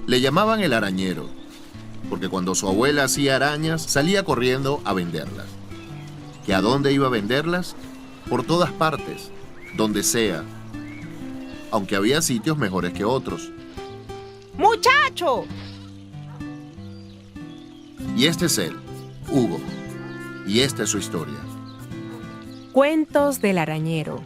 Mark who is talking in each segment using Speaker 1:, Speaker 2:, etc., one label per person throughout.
Speaker 1: Le llamaban el arañero, porque cuando su abuela hacía arañas, salía corriendo a venderlas. ¿Que a dónde iba a venderlas? Por todas partes, donde sea, aunque había sitios mejores que otros.
Speaker 2: ¡Muchacho!
Speaker 1: Y este es él, Hugo, y esta es su historia.
Speaker 3: Cuentos del arañero.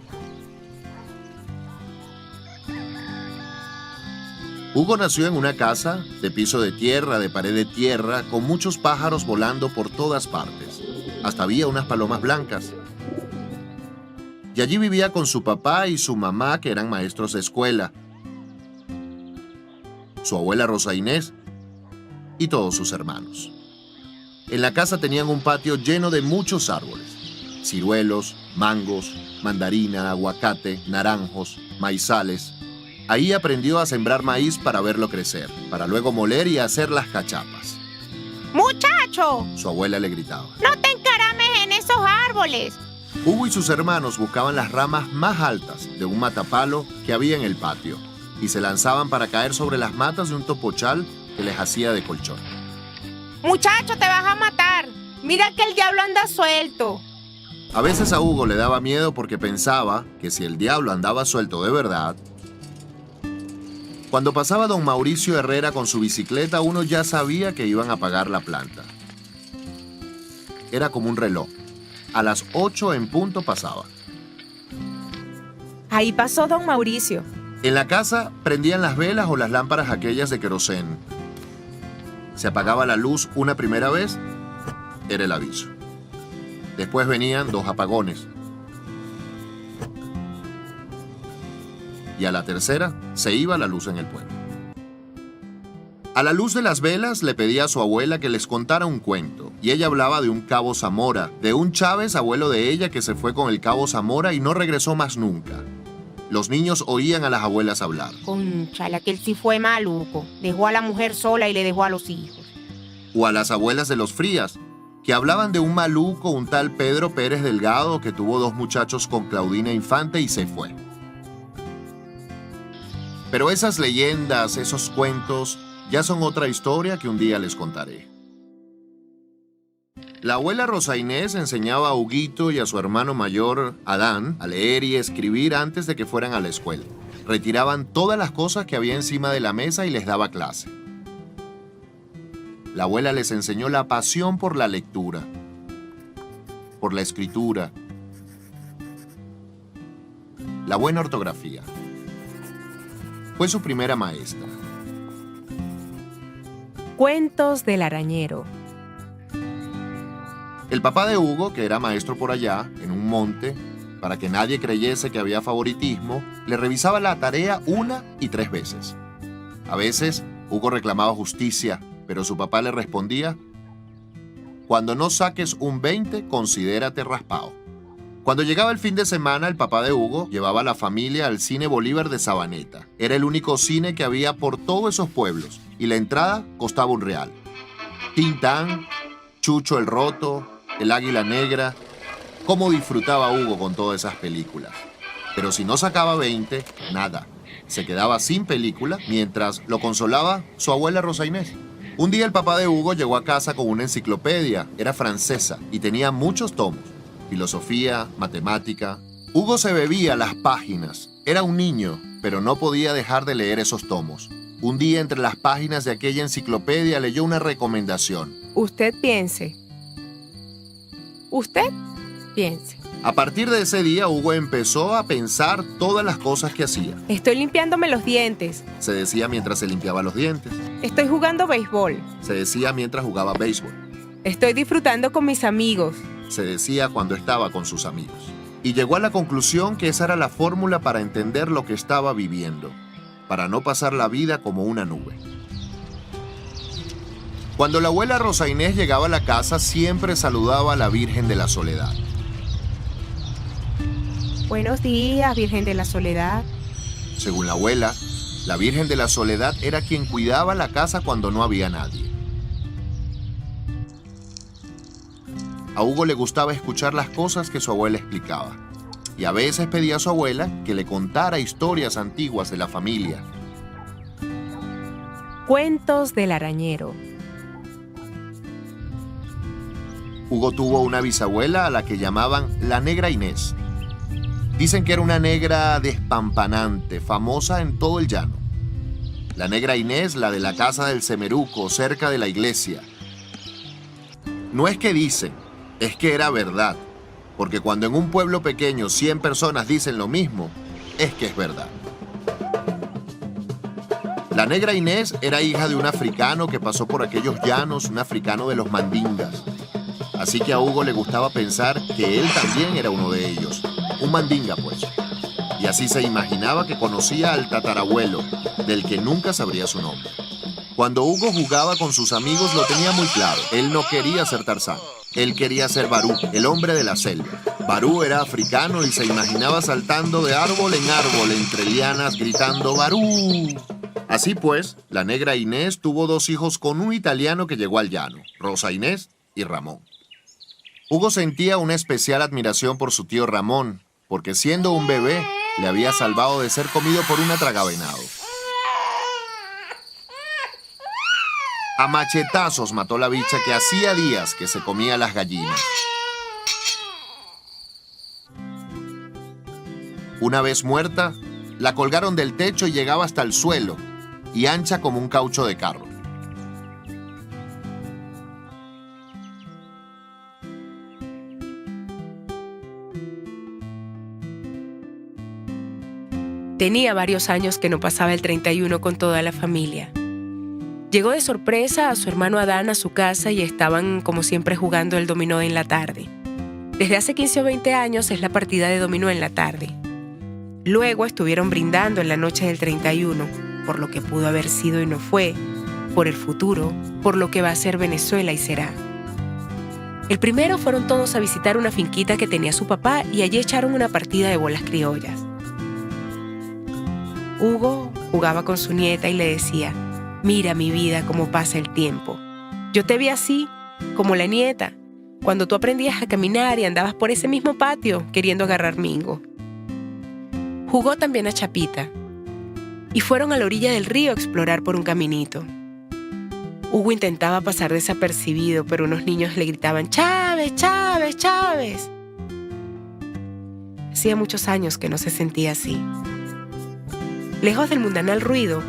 Speaker 1: Hugo nació en una casa de piso de tierra, de pared de tierra, con muchos pájaros volando por todas partes. Hasta había unas palomas blancas. Y allí vivía con su papá y su mamá, que eran maestros de escuela, su abuela Rosa Inés y todos sus hermanos. En la casa tenían un patio lleno de muchos árboles: ciruelos, mangos, mandarina, aguacate, naranjos, maizales. Ahí aprendió a sembrar maíz para verlo crecer, para luego moler y hacer las cachapas.
Speaker 2: ¡Muchacho!
Speaker 1: Su abuela le gritaba.
Speaker 2: ¡No te encarames en esos árboles!
Speaker 1: Hugo y sus hermanos buscaban las ramas más altas de un matapalo que había en el patio y se lanzaban para caer sobre las matas de un topochal que les hacía de colchón.
Speaker 2: ¡Muchacho, te vas a matar! ¡Mira que el diablo anda suelto!
Speaker 1: A veces a Hugo le daba miedo porque pensaba que si el diablo andaba suelto de verdad... Cuando pasaba don Mauricio Herrera con su bicicleta, uno ya sabía que iban a apagar la planta. Era como un reloj. A las 8 en punto pasaba.
Speaker 3: Ahí pasó don Mauricio.
Speaker 1: En la casa prendían las velas o las lámparas aquellas de querosén. Se apagaba la luz una primera vez, era el aviso. Después venían 2 apagones. Y a la tercera se iba la luz en el pueblo. A la luz de las velas le pedía a su abuela que les contara un cuento, y ella hablaba de un Cabo Zamora, de un Chávez, abuelo de ella, que se fue con el Cabo Zamora y no regresó más nunca. Los niños oían a las abuelas hablar.
Speaker 2: Cónchala, que él sí fue maluco. Dejó a la mujer sola y le dejó a los hijos.
Speaker 1: O a las abuelas de los Frías, que hablaban de un maluco, un tal Pedro Pérez Delgado, que tuvo 2 muchachos con Claudina Infante y se fue. Pero esas leyendas, esos cuentos, ya son otra historia que un día les contaré. La abuela Rosa Inés enseñaba a Huguito y a su hermano mayor, Adán, a leer y escribir antes de que fueran a la escuela. Retiraban todas las cosas que había encima de la mesa y les daba clase. La abuela les enseñó la pasión por la lectura, por la escritura, la buena ortografía. Fue su primera maestra.
Speaker 3: Cuentos del arañero.
Speaker 1: El papá de Hugo, que era maestro por allá, en un monte, para que nadie creyese que había favoritismo, le revisaba la tarea 1 y 3 veces. A veces, Hugo reclamaba justicia, pero su papá le respondía: cuando no saques un 20, considérate raspado. Cuando llegaba el fin de semana, el papá de Hugo llevaba a la familia al Cine Bolívar de Sabaneta. Era el único cine que había por todos esos pueblos, y la entrada costaba $1. Tintán, Chucho el Roto, El Águila Negra. ¿Cómo disfrutaba Hugo con todas esas películas? Pero si no sacaba 20, nada. Se quedaba sin película mientras lo consolaba su abuela Rosa Inés. Un día el papá de Hugo llegó a casa con una enciclopedia. Era francesa y tenía muchos tomos. Filosofía, matemática. Hugo se bebía las páginas. Era un niño, pero no podía dejar de leer esos tomos. Un día, entre las páginas de aquella enciclopedia, leyó una recomendación.
Speaker 3: Usted piense. Usted piense.
Speaker 1: A partir de ese día, Hugo empezó a pensar todas las cosas que hacía.
Speaker 3: Estoy limpiándome los dientes.
Speaker 1: Se decía mientras se limpiaba los dientes.
Speaker 3: Estoy jugando béisbol.
Speaker 1: Se decía mientras jugaba béisbol.
Speaker 3: Estoy disfrutando con mis amigos.
Speaker 1: Se decía cuando estaba con sus amigos. Y llegó a la conclusión que esa era la fórmula para entender lo que estaba viviendo, para no pasar la vida como una nube. Cuando la abuela Rosa Inés llegaba a la casa, siempre saludaba a la Virgen de la Soledad.
Speaker 3: Buenos días, Virgen de la Soledad.
Speaker 1: Según la abuela, la Virgen de la Soledad era quien cuidaba la casa cuando no había nadie. A Hugo le gustaba escuchar las cosas que su abuela explicaba, y a veces pedía a su abuela que le contara historias antiguas de la familia.
Speaker 3: Cuentos del arañero.
Speaker 1: Hugo tuvo una bisabuela a la que llamaban la Negra Inés. Dicen que era una negra despampanante, famosa en todo el llano. La Negra Inés, la de la casa del Semeruco, cerca de la iglesia. No es que dicen, es que era verdad. Porque cuando en un pueblo pequeño 100 personas dicen lo mismo, es que es verdad. La Negra Inés era hija de un africano que pasó por aquellos llanos, un africano de los mandingas. Así que a Hugo le gustaba pensar que él también era uno de ellos, un mandinga pues. Y así se imaginaba que conocía al tatarabuelo, del que nunca sabría su nombre. Cuando Hugo jugaba con sus amigos lo tenía muy claro, él no quería ser Tarzán, él quería ser Barú, el hombre de la selva. Barú era africano y se imaginaba saltando de árbol en árbol entre lianas gritando ¡Barú! Así pues, la Negra Inés tuvo 2 hijos con un italiano que llegó al llano, Rosa Inés y Ramón. Hugo sentía una especial admiración por su tío Ramón, porque siendo un bebé, le había salvado de ser comido por un atragavenado. A machetazos mató la bicha que hacía días que se comía las gallinas. Una vez muerta, la colgaron del techo y llegaba hasta el suelo, y ancha como un caucho de carro.
Speaker 3: Tenía varios años que no pasaba el 31 con toda la familia. Llegó de sorpresa a su hermano Adán a su casa y estaban, como siempre, jugando el dominó en la tarde. Desde hace 15 o 20 años es la partida de dominó en la tarde. Luego estuvieron brindando en la noche del 31, por lo que pudo haber sido y no fue, por el futuro, por lo que va a ser Venezuela y será. El primero fueron todos a visitar una finquita que tenía su papá y allí echaron una partida de bolas criollas. Hugo jugaba con su nieta y le decía: «Mira mi vida cómo pasa el tiempo. Yo te vi así, como la nieta, cuando tú aprendías a caminar y andabas por ese mismo patio queriendo agarrar mingo». Jugó también a Chapita y fueron a la orilla del río a explorar por un caminito. Hugo intentaba pasar desapercibido, pero unos niños le gritaban: «¡Chávez, Chávez, Chávez!». Hacía muchos años que no se sentía así. Lejos del mundanal ruido,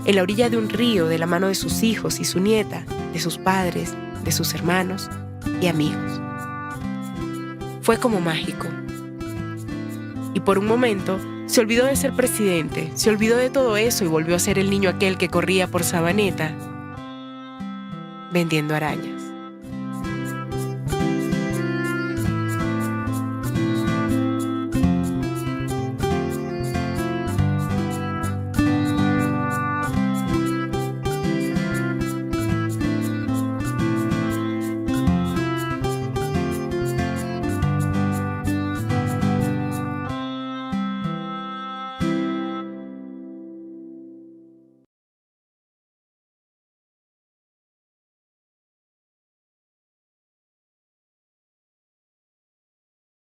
Speaker 3: en la orilla de un río, de la mano de sus hijos y su nieta, de sus padres, de sus hermanos y amigos. Fue como mágico. Y por un momento se olvidó de ser presidente, se olvidó de todo eso y volvió a ser el niño aquel que corría por Sabaneta vendiendo arañas.